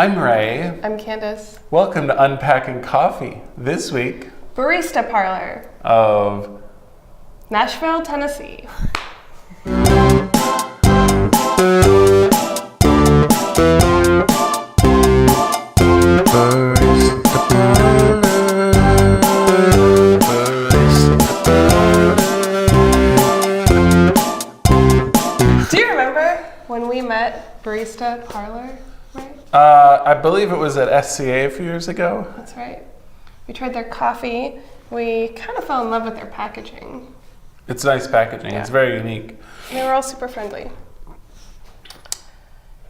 I'm Ray. I'm Candace. Welcome to Unpacking Coffee. This week, Barista Parlor of Nashville, Tennessee. Do you remember when we met Barista Parlor? Right? I believe it was at SCA a few years ago. That's right. We tried their coffee. We kind of fell in love with their packaging. It's nice packaging. Yeah. It's very unique. And they were all super friendly.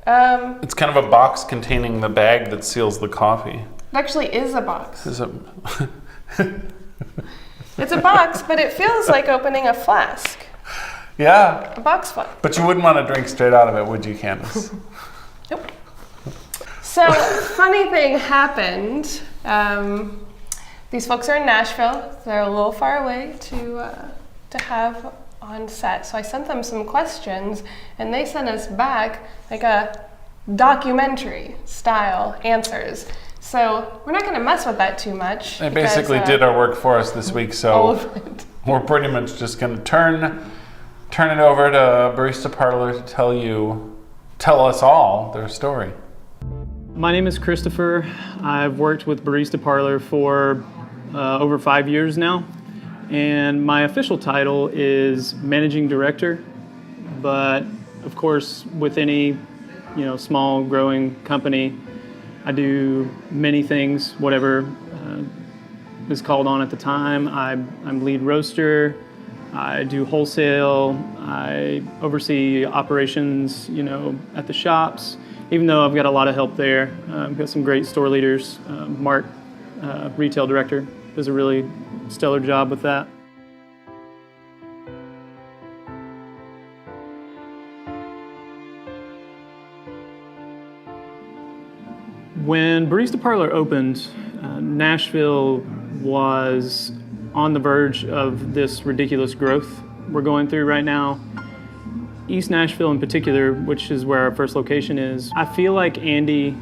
It's kind of a box containing the bag that seals the coffee. It actually is a box. Is it? It's a box, but it feels like opening a flask. Yeah. A box flask. But you wouldn't want to drink straight out of it, would you, Candace? Nope. So, funny thing happened. These folks are in Nashville. They're a little far away to have on set. So I sent them some questions, and they sent us back like a documentary style answers. So we're not going to mess with that too much. They basically did our work for us this week, all so of it. we're pretty much just going to turn it over to Barista Parlor to tell us all their story. My name is Christopher. I've worked with Barista Parlor for over 5 years now, and my official title is Managing Director. But of course, with any small growing company, I do many things, whatever is called on at the time. I'm lead roaster. I do wholesale. I oversee operations, at the shops. Even though I've got a lot of help there, I've got some great store leaders. Mark, retail director, does a really stellar job with that. When Barista Parlor opened, Nashville was on the verge of this ridiculous growth we're going through right now. East Nashville in particular, which is where our first location is, I feel like Andy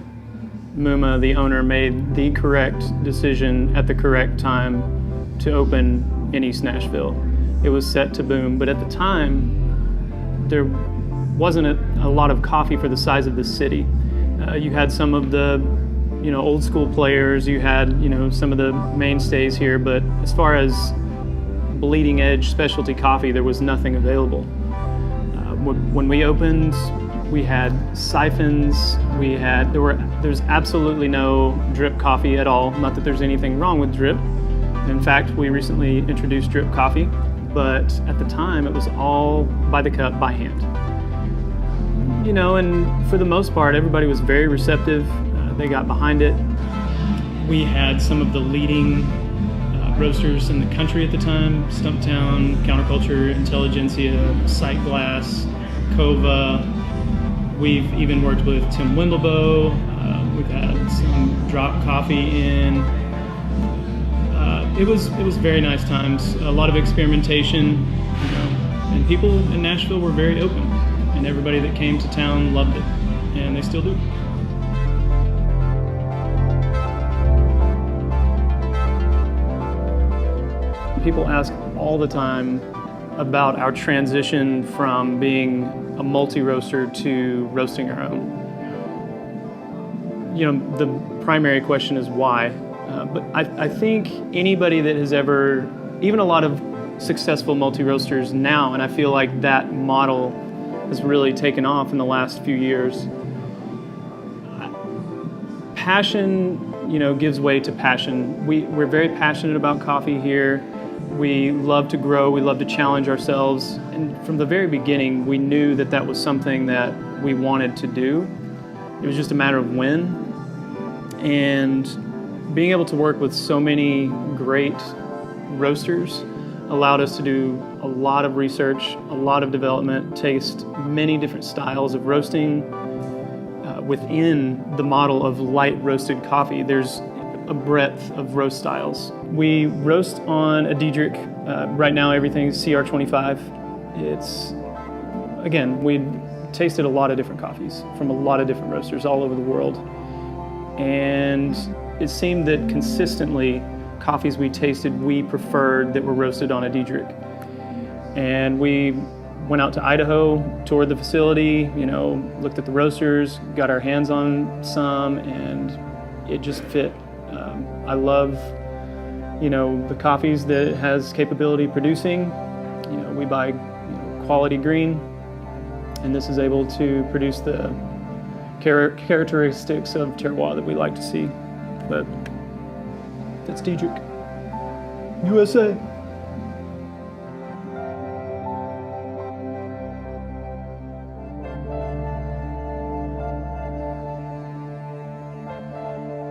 Muma, the owner, made the correct decision at the correct time to open in East Nashville. It was set to boom, but at the time, there wasn't a lot of coffee for the size of the city. You had some of the old school players, you had some of the mainstays here, but as far as bleeding edge specialty coffee, there was nothing available. When we opened, we had siphons. There's absolutely no drip coffee at all. Not that there's anything wrong with drip. In fact, we recently introduced drip coffee, but at the time it was all by the cup, by hand. And for the most part, everybody was very receptive. They got behind it. We had some of the leading roasters in the country at the time: Stumptown, Counterculture, Intelligentsia, Sightglass, Cova. We've even worked with Tim Wimbleboe. We've had some drop coffee in. It was very nice times. A lot of experimentation, and people in Nashville were very open, and everybody that came to town loved it, and they still do. People ask all the time about our transition from being a multi-roaster to roasting our own. The primary question is why, but I think anybody that has ever, even a lot of successful multi-roasters now, and I feel like that model has really taken off in the last few years. Passion, gives way to passion. We're very passionate about coffee here. We love to grow, we love to challenge ourselves, and from the very beginning we knew that was something that we wanted to do. It was just a matter of when, and being able to work with so many great roasters allowed us to do a lot of research, a lot of development, taste many different styles of roasting. Within the model of light roasted coffee, there's a breadth of roast styles. We roast on a Diedrich. Right now everything's CR25. We tasted a lot of different coffees from a lot of different roasters all over the world. and it seemed that consistently coffees we tasted we preferred that were roasted on a Diedrich. And we went out to Idaho, toured the facility, looked at the roasters, got our hands on some, and it just fit. I love, the coffees that it has capability producing. We buy quality green, and this is able to produce the characteristics of terroir that we like to see. But that's Diedrich, USA.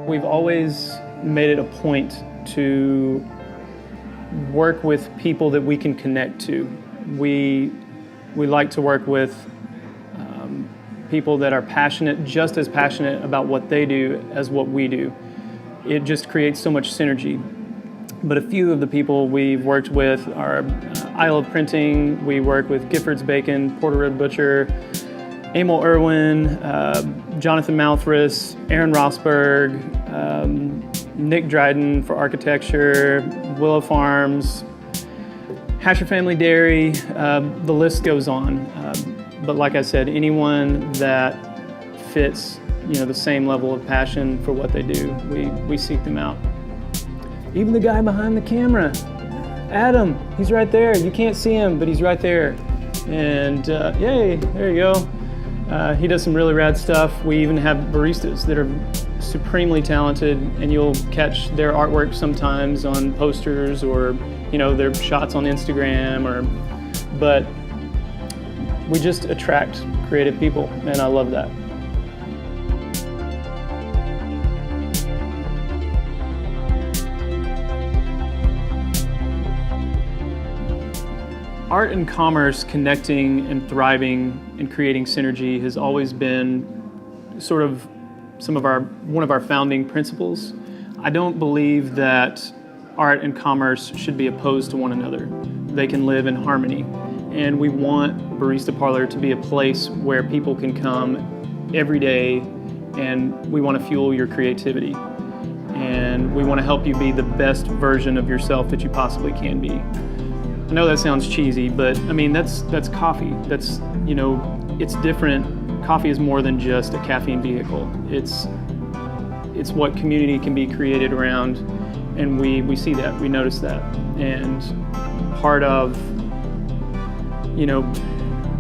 We've always made it a point to work with people that we can connect to. We like to work with people that are passionate, just as passionate about what they do as what we do. It just creates so much synergy. But a few of the people we've worked with are Isle of Printing. We work with Gifford's Bacon, Porter Rib Butcher, Emil Irwin, Jonathan Malthus, Aaron Rosberg, Nick Dryden for architecture, Willow Farms, Hatcher Family Dairy, the list goes on. But like I said, anyone that fits the same level of passion for what they do, we seek them out. Even the guy behind the camera, Adam, he's right there. You can't see him, but he's right there. And yay, there you go. He does some really rad stuff. We even have baristas that are supremely talented, and you'll catch their artwork sometimes on posters or their shots on Instagram. But we just attract creative people, and I love that. Art and commerce connecting and thriving and creating synergy has always been sort of one of our founding principles. I don't believe that art and commerce should be opposed to one another. They can live in harmony. And we want Barista Parlor to be a place where people can come every day, and we want to fuel your creativity. And we want to help you be the best version of yourself that you possibly can be. I know that sounds cheesy, but I mean, that's coffee. That's, it's different. Coffee is more than just a caffeine vehicle. It's what community can be created around, and we see that, we notice that. And part of,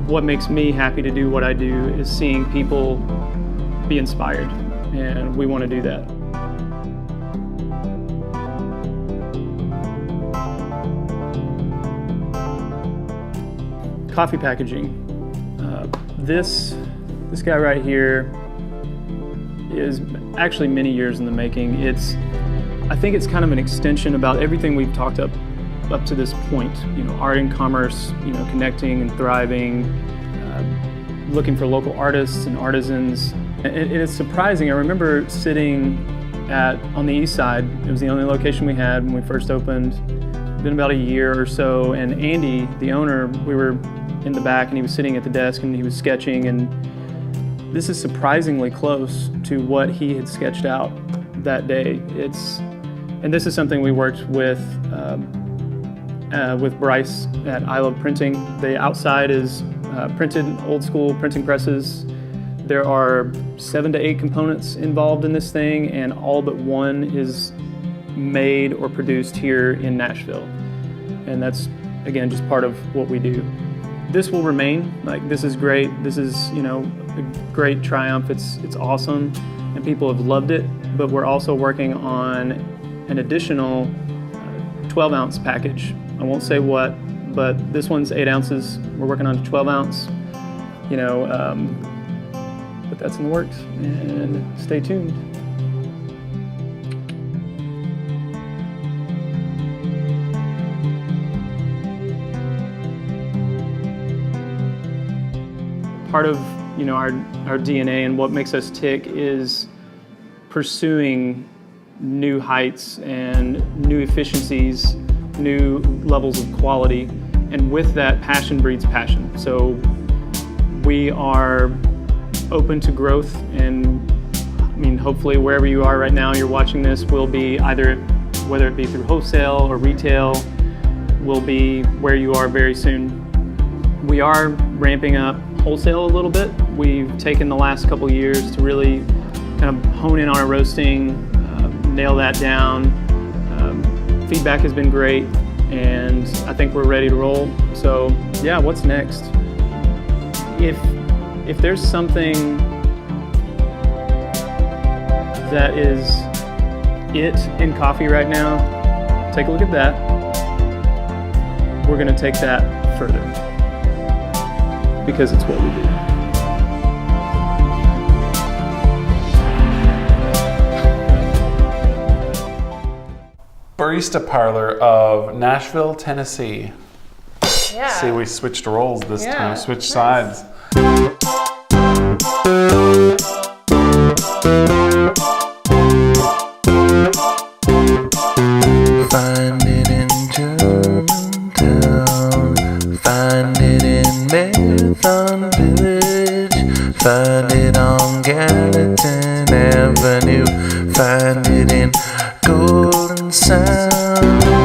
what makes me happy to do what I do is seeing people be inspired, and we want to do that. Coffee packaging. This guy right here is actually many years in the making. I think it's kind of an extension about everything we've talked up to this point. Art and commerce, connecting and thriving, looking for local artists and artisans. And it's surprising. I remember sitting on the east side. It was the only location we had when we first opened. It's been about a year or so, and Andy, the owner, we were in the back, and he was sitting at the desk and he was sketching, and this is surprisingly close to what he had sketched out that day. And this is something we worked with Bryce at I Love Printing. The outside is printed old school printing presses. There are 7 to 8 components involved in this thing, and all but one is made or produced here in Nashville. And that's, again, just part of what we do. This will remain. This is great. This is, a great triumph. It's awesome, and people have loved it. But we're also working on an additional 12-ounce package. I won't say what, but this one's 8 ounces. We're working on a 12-ounce. But that's in the works. And stay tuned. Part of our DNA and what makes us tick is pursuing new heights and new efficiencies, new levels of quality, and with that, passion breeds passion. So we are open to growth and mean, hopefully wherever you are right now, you're watching this, will be either, whether it be through wholesale or retail, will be where you are very soon. We are ramping up wholesale a little bit. We've taken the last couple years to really kind of hone in on our roasting, nail that down. Feedback has been great, and I think we're ready to roll. So yeah, what's next? If there's something that is it in coffee right now, take a look at that. We're gonna take that further because it's what we do. Barista Parlor of Nashville, Tennessee. Yeah. See, we switched roles this Yeah, time, switched nice. sides. Find it in Germantown, find it in Marathon Village, find it on Gallatin Avenue, find it in Golden Sound.